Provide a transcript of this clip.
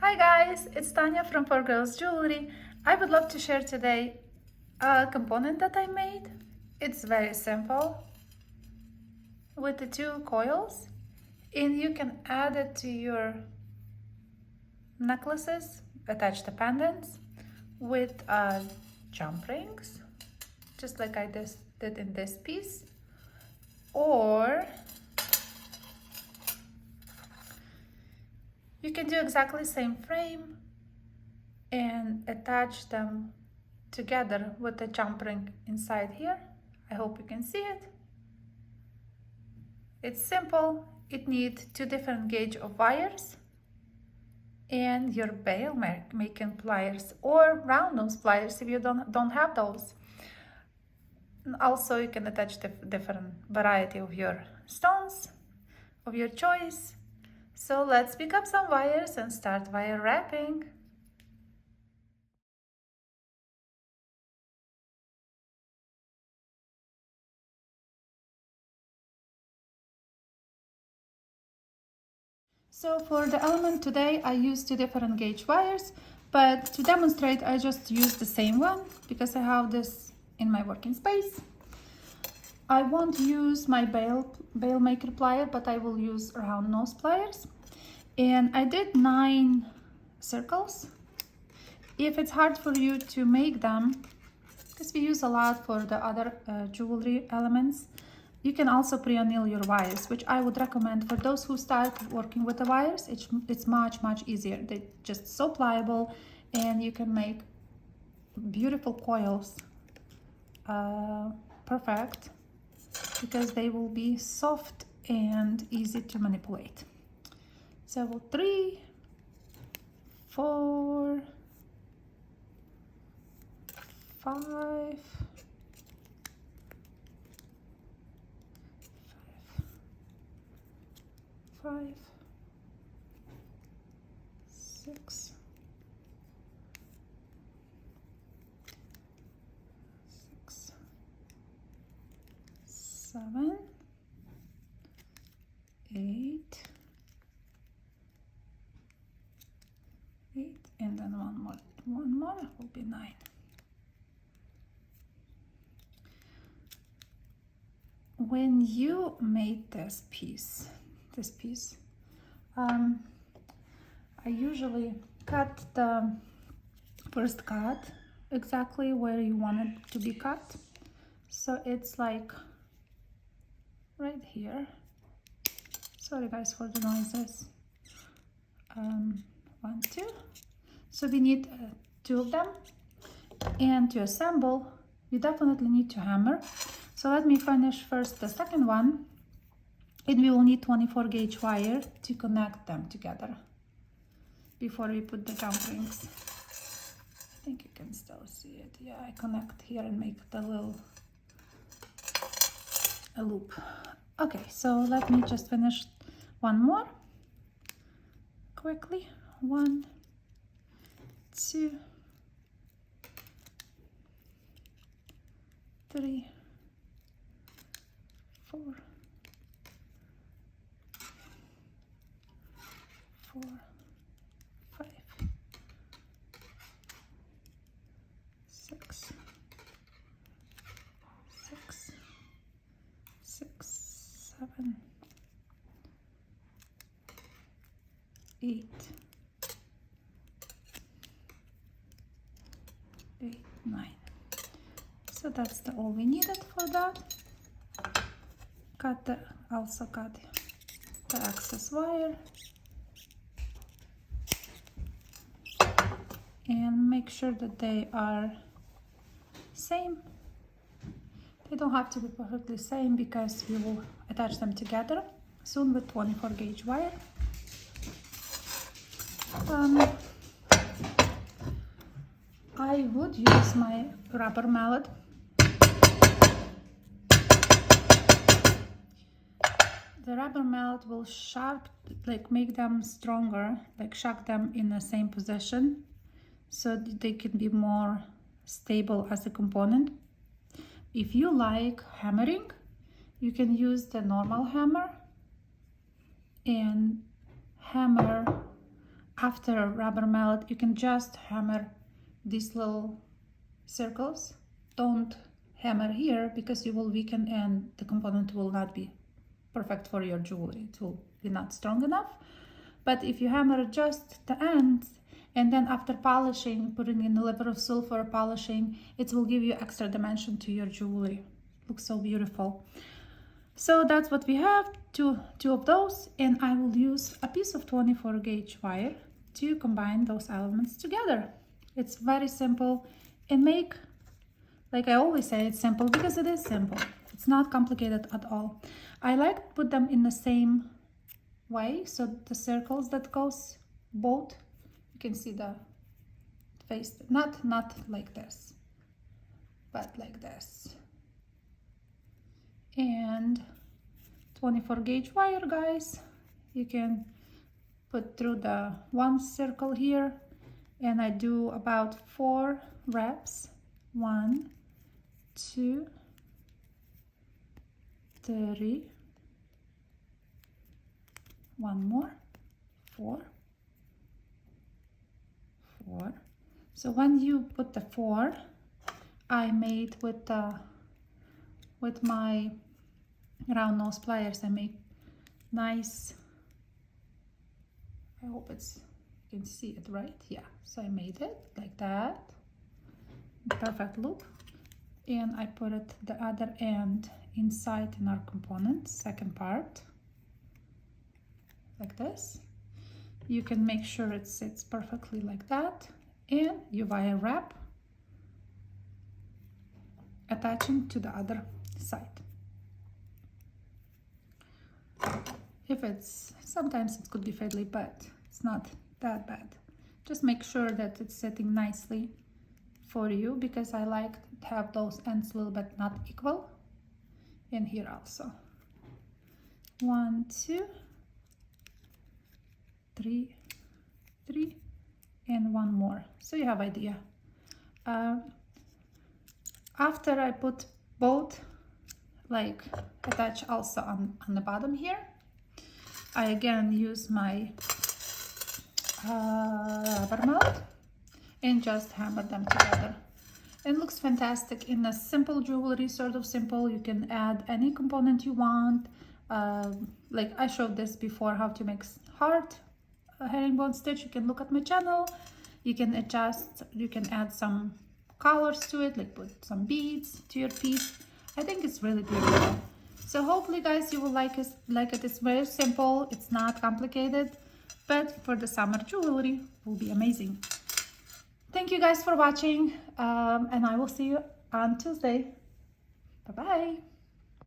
Hi guys, it's Tanya from 4Girls Jewelry. I would love to share today a component that I made. It's very simple with the two coils, and you can add it to your necklaces, attach the pendants with jump rings, just like I just did in this piece, or you can do exactly the same frame and attach them together with the jump ring inside here. I hope you can see it. It's simple. It needs two different gauge of wires and your bail making pliers or round nose pliers if you don't have those. And also you can attach the different variety of your stones of your choice. So let's pick up some wires and start wire wrapping. So for the element today, I used two different gauge wires, but to demonstrate, I just used the same one because I have this in my working space. I won't use my bail maker plier, but I will use round nose pliers. And I did 9 circles. If it's hard for you to make them, because we use a lot for the other jewelry elements, you can also pre-anneal your wires, which I would recommend for those who start working with the wires. It's much easier. They're just so pliable, and you can make beautiful coils perfect because they will be soft and easy to manipulate. So 3, 4, 5, 6, 7, 8, and then one more will be 9. When you made this piece, I usually cut the first cut exactly where you want it to be cut. So it's like right here. Sorry guys for the noises. 1, 2. So we need 2 of them. And to assemble, you definitely need to hammer. So let me finish first the second one. And we will need 24 gauge wire to connect them together before we put the jump rings. I think you can still see it. Yeah, I connect here and make the little loop. Okay, so let me just finish one more quickly. 1, 2, 3, 4, 5, 6, 7, 8, 9. So that's all we needed for that. Also cut the excess wire and make sure that they are same. They don't have to be perfectly same because we will attach them together soon with 24 gauge wire. I would use my rubber mallet. The rubber mallet will make them stronger, like shock them in the same position so that they can be more stable as a component. If you like hammering, you can use the normal hammer and hammer after rubber mallet, you can just hammer these little circles. Don't hammer here because you will weaken and the component will not be perfect for your jewelry. It will be not strong enough. But if you hammer just the ends, and then after polishing, putting in a little bit of silver polishing, it will give you extra dimension to your jewelry. Looks so beautiful. So that's what we have, two of those, and I will use a piece of 24 gauge wire to combine those elements together. It's very simple, and make, like I always say, it's simple because it is simple. It's not complicated at all. I like to put them in the same way, so the circles that goes both, you can see the face, not like this, but like this. And 24 gauge wire, guys, you can put through the one circle here, and I do about 4 wraps. 1, 2, 3, one more, 4, 4. So when you put the 4, I made with my round nose pliers, I make nice, I hope you can see it right, yeah. So I made it like that, perfect loop, and I put it the other end inside in our component, second part, like this. You can make sure it sits perfectly like that, and you wire wrap, attaching to the other side. If it's, sometimes it could be fiddly, but it's not that bad. Just make sure that it's sitting nicely for you, because I like to have those ends a little bit not equal. And here also. 1, 2, 3, 3, and one more. So you have idea. After I put both, like attach also on the bottom here, I again use my rubber mallet and just hammer them together. It looks fantastic in a simple jewelry, sort of simple. You can add any component you want. Like I showed this before, how to make heart herringbone stitch. You can look at my channel. You can adjust, you can add some colors to it, like put some beads to your piece. I think it's really beautiful. So hopefully guys you will like it. It's very simple, it's not complicated, but for the summer jewelry will be amazing. Thank you guys for watching, and I will see you on Tuesday. Bye bye.